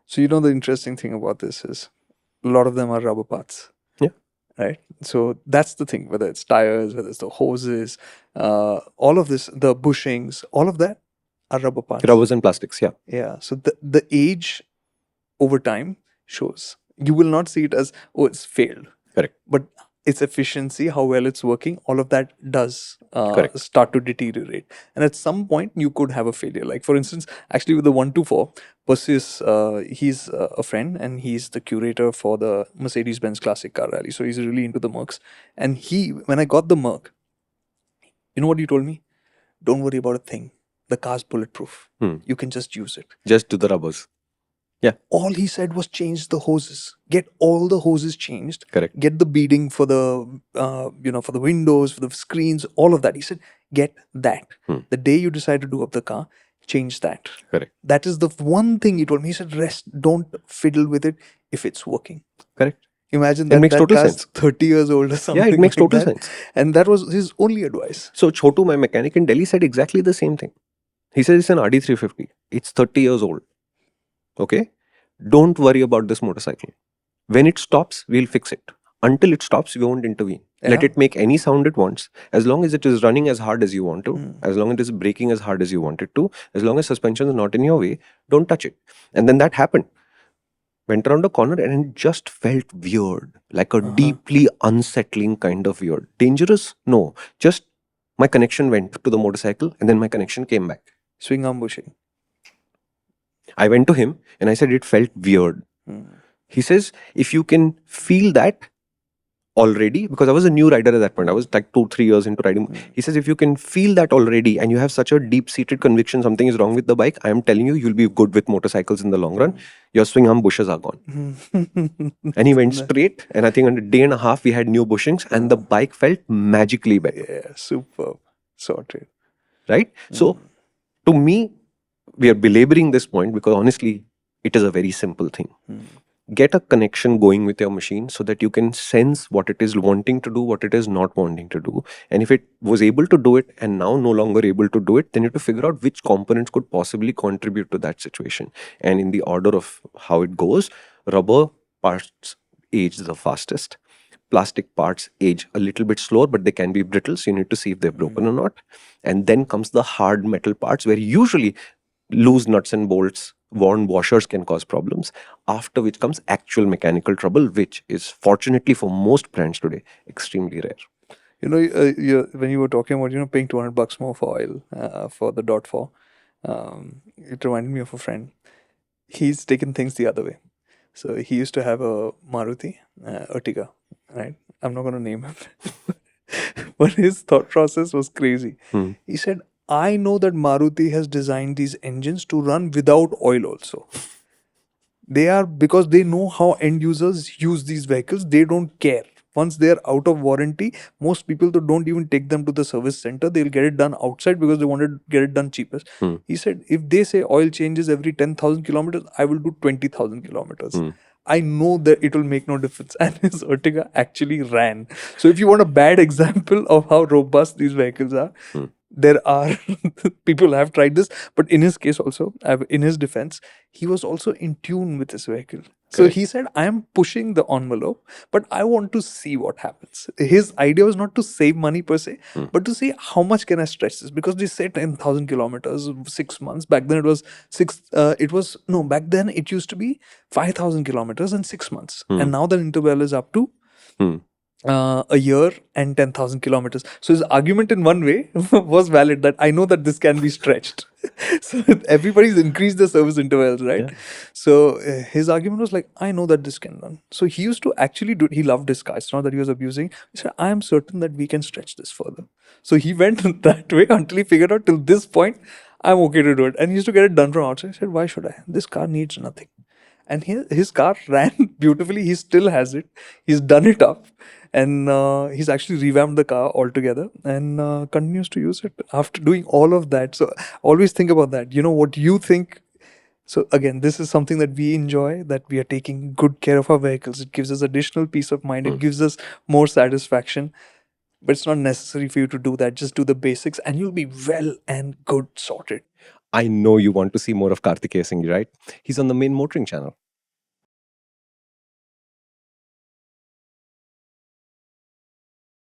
So the interesting thing about this is a lot of them are rubber parts. Yeah. Right. So that's the thing. Whether it's tires, whether it's the hoses, all of this, the bushings, all of that are rubber parts. Rubbers and plastics. Yeah. Yeah. So the age over time shows. You will not see it as, oh, it's failed. Correct. But its efficiency, how well it's working, all of that does Correct. start to deteriorate. And at some point, you could have a failure. Like, for instance, actually with the 124, Perseus, he's a friend and he's the curator for the Mercedes-Benz Classic Car Rally. So he's really into the Mercs. And when I got the Merc, you know what he told me? Don't worry about a thing. The car's bulletproof. You can just use it. Just do the rubbers. Yeah. All he said was change the hoses. Get all the hoses changed. Correct. Get the beading for the, for the windows, for the screens, all of that. He said, get that. The day you decide to do up the car, change that. Correct. That is the one thing he told me. He said, rest, don't fiddle with it if it's working. Correct. Imagine It that makes that total car's sense. 30 years old or something. Yeah, it makes like total that. sense. And that was his only advice. So Chotu, my mechanic in Delhi, said exactly the same thing. He said it's an RD350. It's 30 years old. Okay? Don't worry about this motorcycle. When it stops, we'll fix it. Until it stops, we won't intervene. Yeah. Let it make any sound it wants. As long as it is running as hard as you want to, as long as it is braking as hard as you want it to, as long as suspension is not in your way, don't touch it. And then that happened. Went around a corner and it just felt weird. Like a deeply unsettling kind of weird. Dangerous? No. Just my connection went to the motorcycle and then my connection came back. Swing arm bushing. I went to him and I said it felt weird. He says, if you can feel that already, because I was a new rider at that point, I was like 2-3 years into riding. He says, if you can feel that already and you have such a deep-seated conviction something is wrong with the bike, I am telling you, you'll be good with motorcycles in the long run. Your swing arm bushes are gone. And he went straight, and I think in a day and a half, we had new bushings and the bike felt magically better. Yeah, superb. Sorted. Right? So, to me, we are belaboring this point because honestly, it is a very simple thing. Get a connection going with your machine so that you can sense what it is wanting to do, what it is not wanting to do. And if it was able to do it and now no longer able to do it, then you have to figure out which components could possibly contribute to that situation. And in the order of how it goes, rubber parts age the fastest. Plastic parts age a little bit slower, but they can be brittle, so you need to see if they're broken or not. And then comes the hard metal parts, where usually loose nuts and bolts, worn washers can cause problems, after which comes actual mechanical trouble, which is fortunately for most brands today extremely rare. When you were talking about paying $200 more for oil for the dot 4, it reminded me of a friend. He's taken things the other way. So he used to have a Maruti Ertiga, right? I'm not going to name him. But his thought process was crazy. He said, I know that Maruti has designed these engines to run without oil also. Because they know how end users use these vehicles, they don't care. Once they're out of warranty, most people don't even take them to the service center. They'll get it done outside because they want to get it done cheapest. He said, if they say oil changes every 10,000 kilometers, I will do 20,000 kilometers. I know that it will make no difference. And his Ertiga actually ran. So if you want a bad example of how robust these vehicles are, there are people have tried this. But in his case also, in his defense, he was also in tune with his vehicle. So he said, I am pushing the envelope, but I want to see what happens. His idea was not to save money per se, but to see how much can I stretch this. Because they say 10,000 kilometers, 6 months. Back then it was back then it used to be 5,000 kilometers and 6 months. And now the interval is up to a year and 10,000 kilometers. So his argument in one way was valid, that I know that this can be stretched. So everybody's increased the service intervals, right? Yeah. So his argument was like, I know that this can run. So he used to actually do it. He loved this car. It's not that he was abusing. He said, I am certain that we can stretch this further. So he went that way until he figured out, till this point, I'm okay to do it. And he used to get it done from outside. He said, why should I? This car needs nothing. And his car ran beautifully. He still has it. He's done it up. And he's actually revamped the car altogether and continues to use it after doing all of that. So always think about that. What you think. So again, this is something that we enjoy, that we are taking good care of our vehicles. It gives us additional peace of mind. It gives us more satisfaction. But it's not necessary for you to do that. Just do the basics and you'll be well and good sorted. I know you want to see more of Kartikeya Singh, right? He's on the main motoring channel.